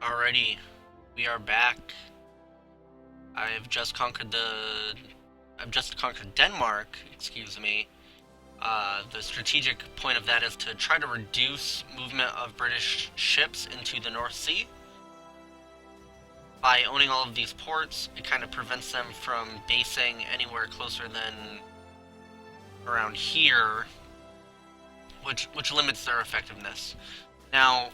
Alrighty, we are back. I've just conquered Denmark, excuse me. The strategic point of that is to try to reduce movement of British ships into the North Sea. By owning all of these ports, it kind of prevents them from basing anywhere closer than around here, which limits their effectiveness. Now,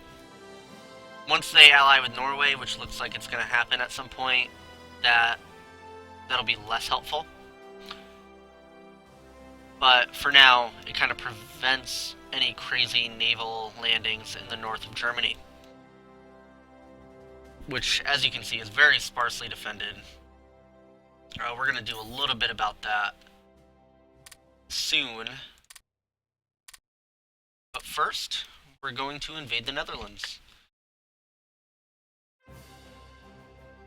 once they ally with Norway, which looks like it's going to happen at some point, that'll be less helpful. But for now, it kind of prevents any crazy naval landings in the north of Germany, which, as you can see, is very sparsely defended. We're going to do a little bit about that soon. But first, we're going to invade the Netherlands.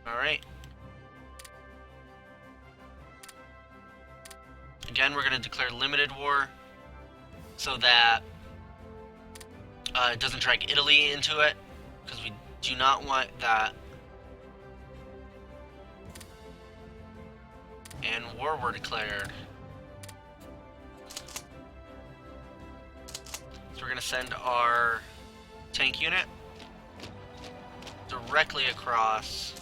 Alright. Again, we're going to declare limited war so that it doesn't drag Italy into it, because we do not want that. And war were declared. So we're going to send our tank unit directly across.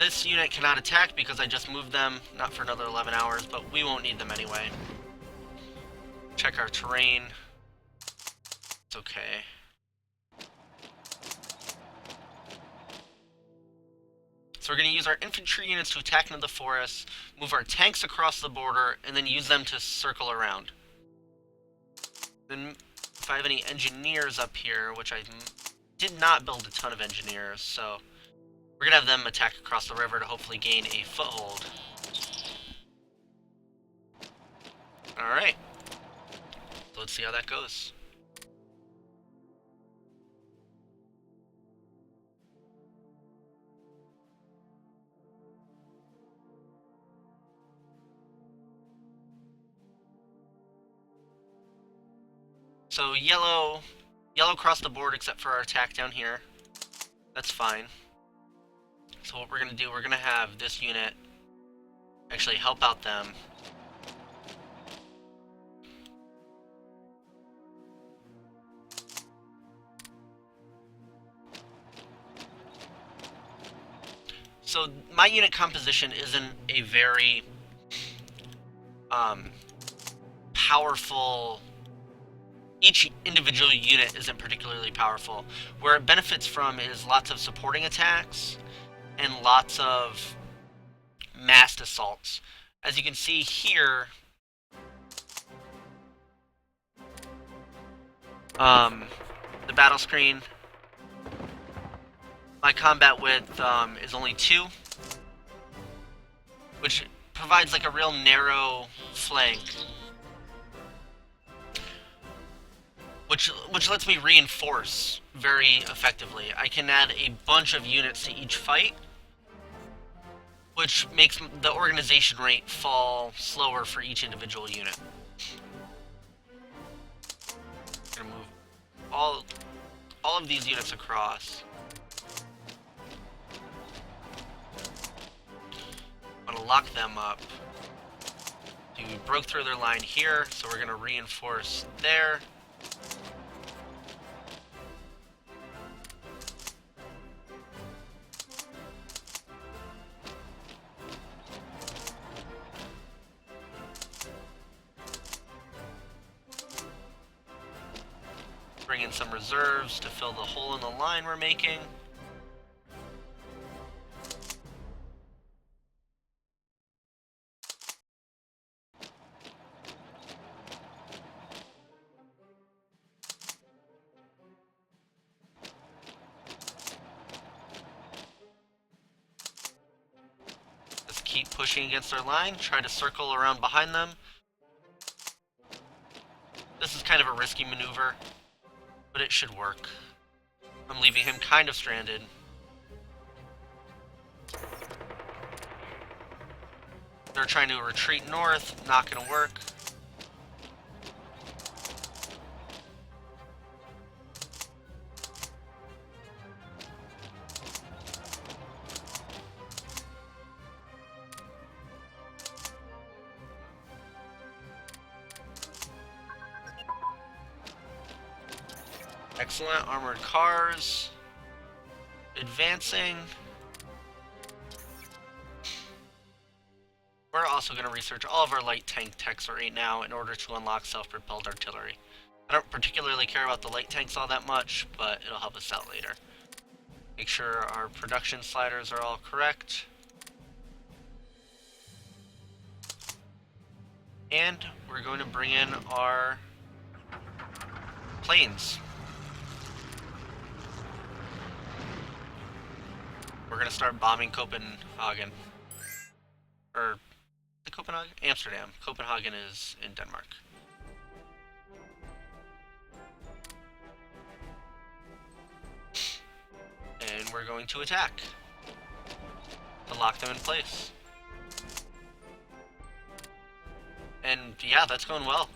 This unit cannot attack because I just moved them, not for another 11 hours, but we won't need them anyway. Check our terrain. It's okay. So we're going to use our infantry units to attack into the forest, move our tanks across the border, and then use them to circle around. Then, if I have any engineers up here, which I did not build a ton of engineers, so we're going to have them attack across the river to hopefully gain a foothold. Alright. So let's see how that goes. So yellow crossed the board except for our attack down here. That's fine. So what we're going to do, we're going to have this unit actually help out them. So my unit composition isn't a very powerful. Each individual unit isn't particularly powerful. Where it benefits from is lots of supporting attacks and lots of massed assaults. As you can see here, the battle screen, my combat width is only 2, which provides like a real narrow flank, which lets me reinforce very effectively. I can add a bunch of units to each fight, which makes the organization rate fall slower for each individual unit. I'm gonna move all of these units across. I'm gonna lock them up. We broke through their line here, so we're gonna reinforce there. Bring in some reserves to fill the hole in the line we're making. Just keep pushing against their line, try to circle around behind them. This is kind of a risky maneuver, but it should work. I'm leaving him kind of stranded. They're trying to retreat north, not gonna work. Excellent. Armored cars. Advancing. We're also going to research all of our light tank techs right now in order to unlock self-propelled artillery. I don't particularly care about the light tanks all that much, but it'll help us out later. Make sure our production sliders are all correct. And we're going to bring in our planes. We're going to start bombing Copenhagen. Or, Copenhagen? Amsterdam. Copenhagen is in Denmark. And we're going to attack. To lock them in place. And yeah, that's going well.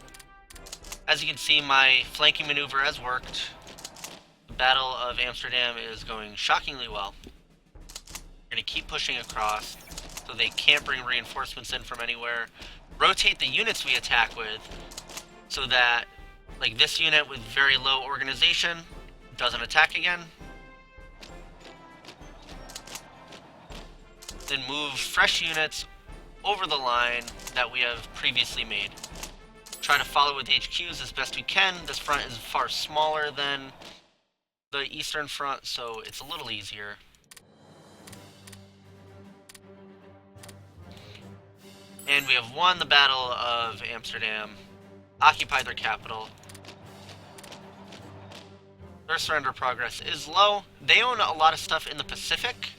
As you can see, my flanking maneuver has worked. The Battle of Amsterdam is going shockingly well. We're going to keep pushing across so they can't bring reinforcements in from anywhere. Rotate the units we attack with so that, like, this unit with very low organization doesn't attack again. Then move fresh units over the line that we have previously made. Try to follow with HQs as best we can. This front is far smaller than the Eastern Front, so it's a little easier. And we have won the Battle of Amsterdam, occupied their capital. Their surrender progress is low. They own a lot of stuff in the Pacific.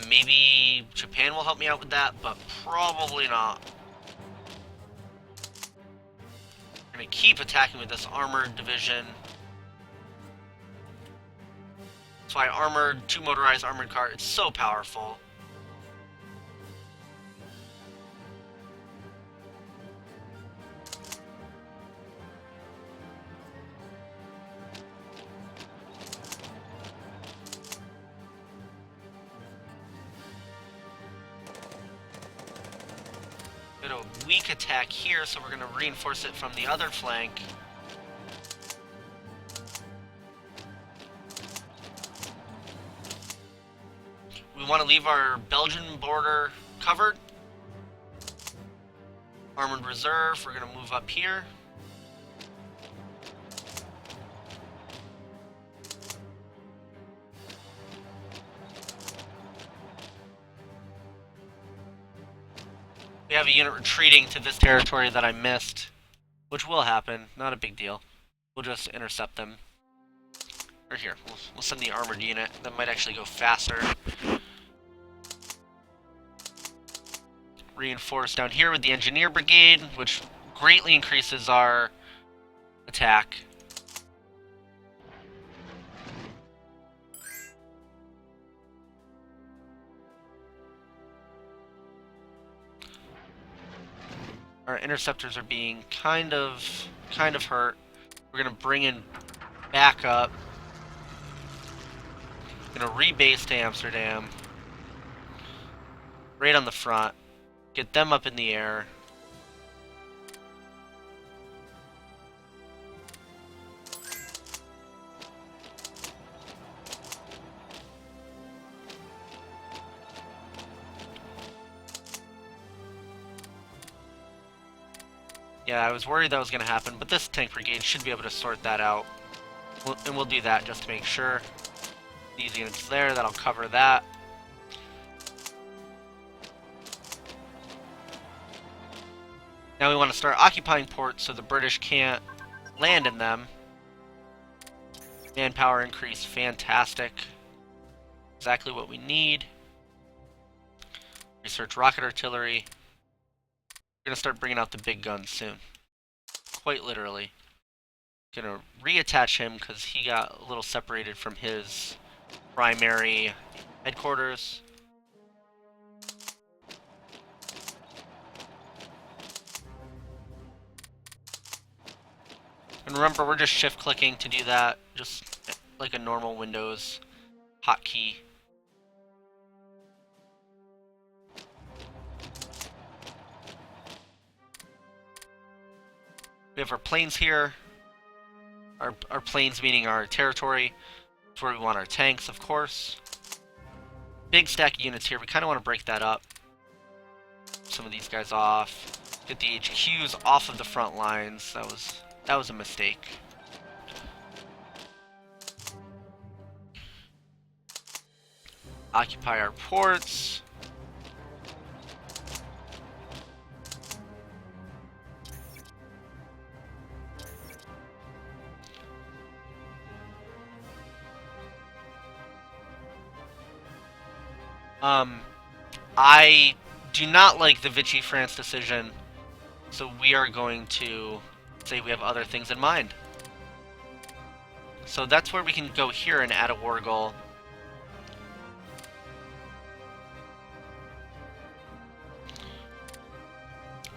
Maybe Japan will help me out with that, but probably not. We're going to keep attacking with this armored division. That's why armored, 2 motorized armored car, it's so powerful. A weak attack here, so we're going to reinforce it from the other flank. We want to leave our Belgian border covered. Armored reserve, we're going to move up here. We have a unit retreating to this territory that I missed, which will happen. Not a big deal. We'll just intercept them. Or here, we'll send the armored unit. That might actually go faster. Reinforce down here with the engineer brigade, which greatly increases our attack. Our interceptors are being kind of hurt. We're gonna bring in backup. Gonna rebase to Amsterdam. Right on the front. Get them up in the air. Yeah, I was worried that was going to happen, but this tank brigade should be able to sort that out. And we'll do that just to make sure. These units there, that'll cover that. Now we want to start occupying ports so the British can't land in them. Manpower increase, fantastic. Exactly what we need. Research rocket artillery. We're going to start bringing out the big guns soon. quite literally. Gonna reattach him because he got a little separated from his primary headquarters. And remember, we're just shift clicking to do that, just like a normal Windows hotkey. We have our planes here. Our planes meaning our territory. That's where we want our tanks, of course. Big stack of units here. We kind of want to break that up. Some of these guys off. Get the HQs off of the front lines. That was a mistake. Occupy our ports. I do not like the Vichy France decision, so we are going to say we have other things in mind. So that's where we can go here and add a war goal.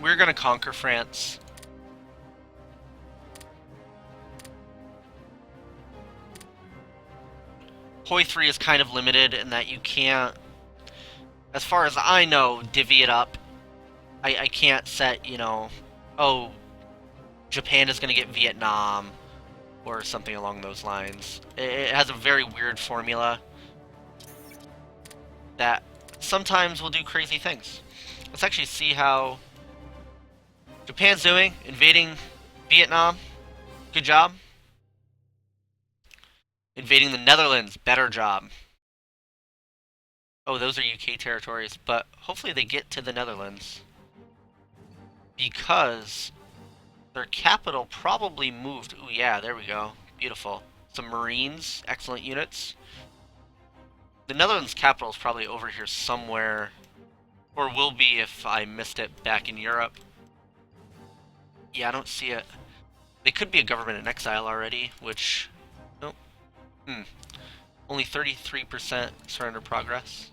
We're going to conquer France. Hoi 3 is kind of limited in that you can't, as far as I know, divvy it up. I can't set, you know, oh, Japan is going to get Vietnam, or something along those lines. It has a very weird formula that sometimes will do crazy things. Let's actually see how Japan's doing, invading Vietnam. Good job. Invading the Netherlands. Better job. Oh, those are UK territories, but hopefully they get to the Netherlands. Because their capital probably moved. Ooh, yeah, there we go. Beautiful. Some Marines. Excellent units. The Netherlands capital is probably over here somewhere. Or will be if I missed it back in Europe. Yeah, I don't see it. They could be a government in exile already, which... Nope. Only 33% surrender progress.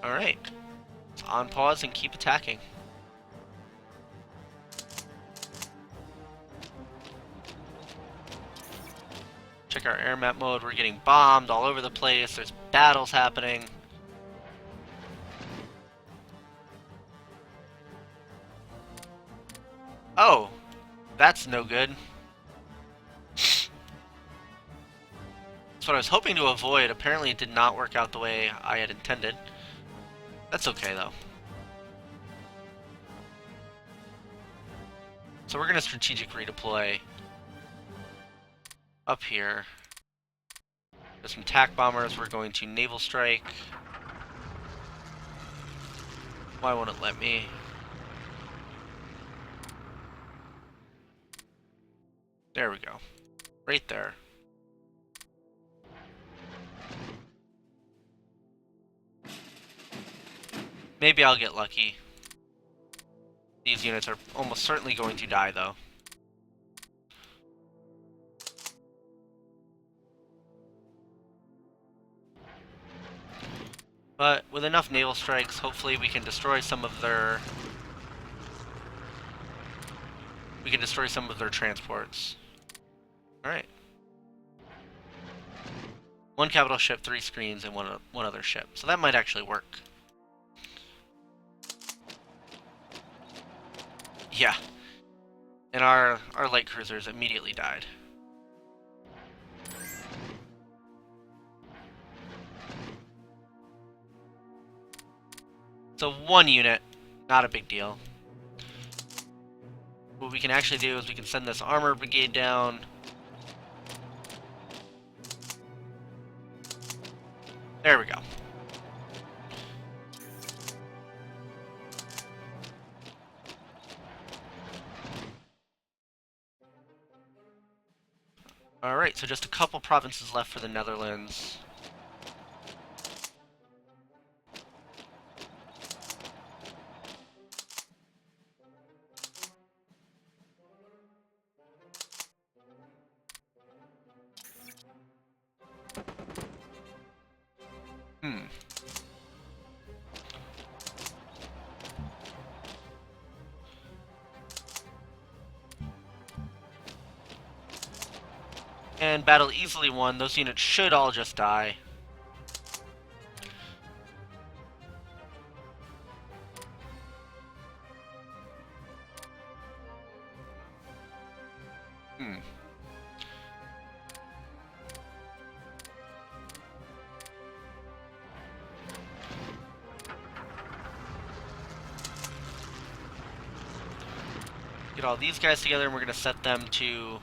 Alright. Let's on pause and keep attacking. Check our air map mode. We're getting bombed all over the place. There's battles happening. Oh, that's no good. That's what I was hoping to avoid. Apparently it did not work out the way I had intended. That's okay, though. So we're going to strategic redeploy up here. There's some TAC bombers. We're going to naval strike. Why won't it let me? There we go. Right there. Maybe I'll get lucky. These units are almost certainly going to die, though. But with enough naval strikes, hopefully we can destroy some of their... transports. Alright. One capital ship, 3 screens, and one other ship. So that might actually work. Yeah. And our light cruisers immediately died. So 1 unit, not a big deal. What we can actually do is we can send this armor brigade down. There we go. Alright, Alright, so just a couple provinces left for the Netherlands. And battle easily won. Those units should all just die. Get all these guys together, and we're going to set them to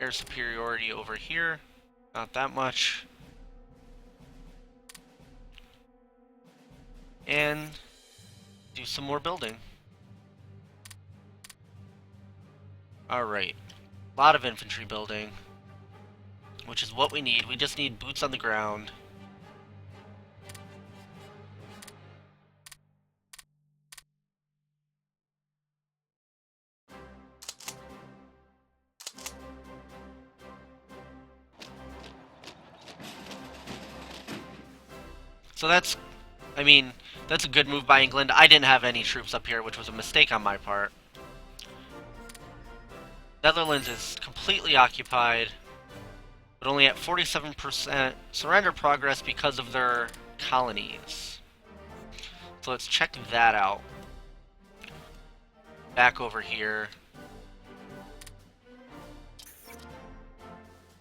air superiority over here. Not that much. And do some more building. Alright. A lot of infantry building, which is what we need. We just need boots on the ground. So that's, I mean, that's a good move by England. I didn't have any troops up here, which was a mistake on my part. Netherlands is completely occupied, but only at 47% surrender progress because of their colonies. So let's check that out. Back over here.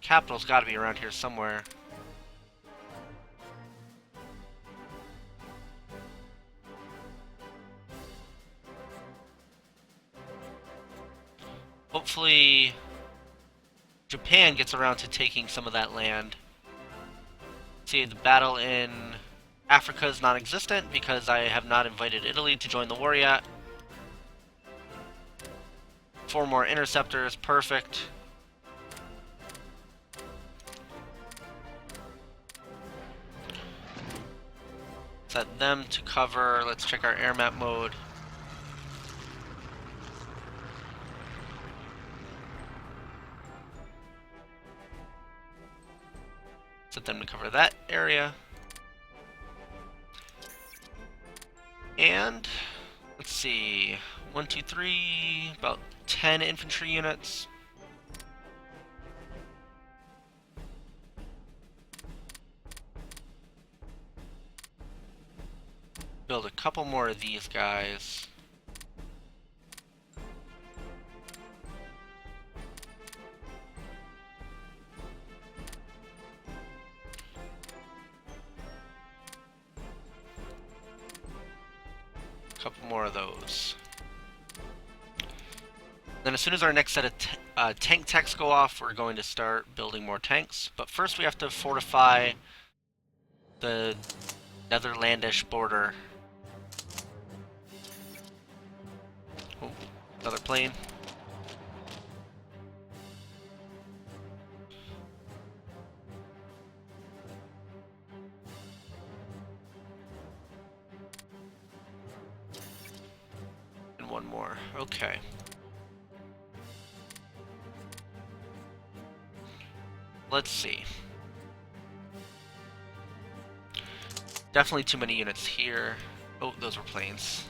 Capital's got to be around here somewhere. Hopefully, Japan gets around to taking some of that land. See, the battle in Africa is non-existent because I have not invited Italy to join the war yet. 4 more interceptors, perfect. Set them to cover. Let's check our air map mode. Set them to cover that area. And let's see. 1, 2, 3, about 10 infantry units. Build a couple more of these guys. Couple more of those. Then as soon as our next set of tank techs go off, we're going to start building more tanks. But first we have to fortify the Netherlandish border. Oh, another plane. And one more. Okay. Let's see. Definitely too many units here. Oh, those were planes.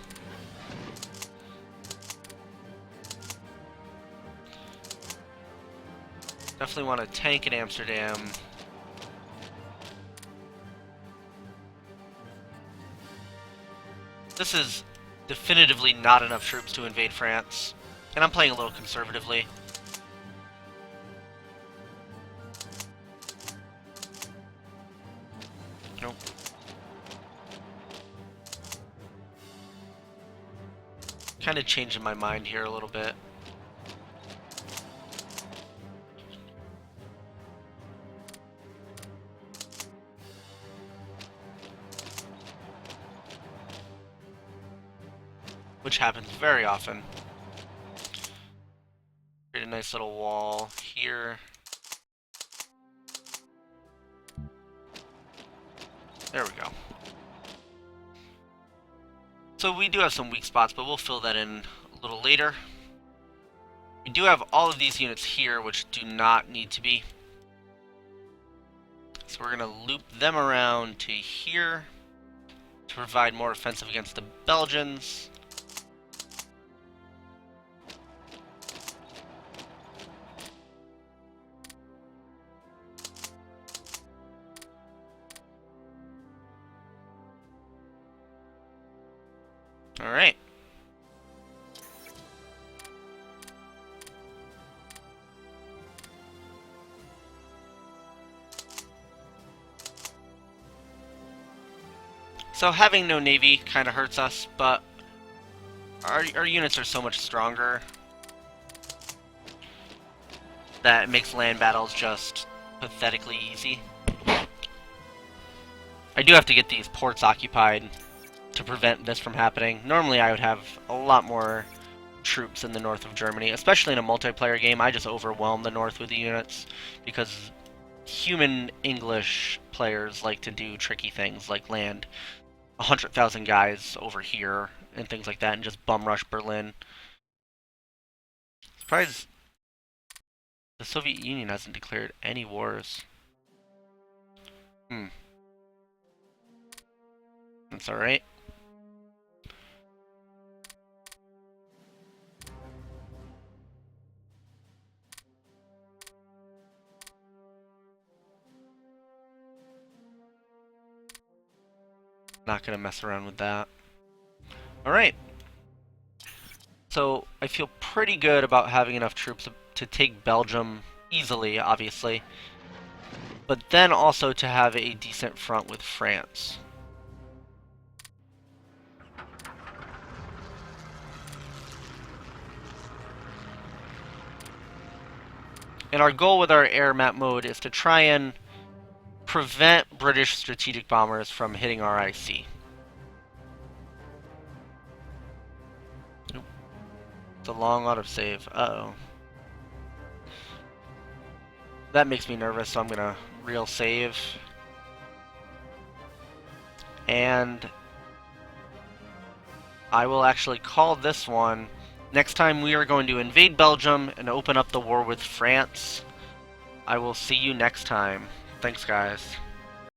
Definitely want a tank in Amsterdam. This is definitively not enough troops to invade France, and I'm playing a little conservatively. Nope. Kind of changing my mind here a little bit. Which happens very often. Create a nice little wall here. There we go. So we do have some weak spots, but we'll fill that in a little later. We do have all of these units here, which do not need to be. So we're going to loop them around to here to provide more offensive against the Belgians. All right. So having no navy kind of hurts us, but our units are so much stronger that it makes land battles just pathetically easy. I do have to get these ports occupied to prevent this from happening. Normally I would have a lot more troops in the north of Germany, especially in a multiplayer game. I just overwhelm the north with the units because human English players like to do tricky things like land 100,000 guys over here and things like that and just bum rush Berlin. Surprised the Soviet Union hasn't declared any wars. That's alright. Not gonna mess around with that. Alright. So I feel pretty good about having enough troops to take Belgium easily, obviously. But then also to have a decent front with France. And our goal with our air map mode is to try and prevent British strategic bombers from hitting our IC. Nope. It's a long autosave. Uh-oh. That makes me nervous, so I'm gonna real save. And I will actually call this one. Next time we are going to invade Belgium and open up the war with France. I will see you next time. Thanks, guys.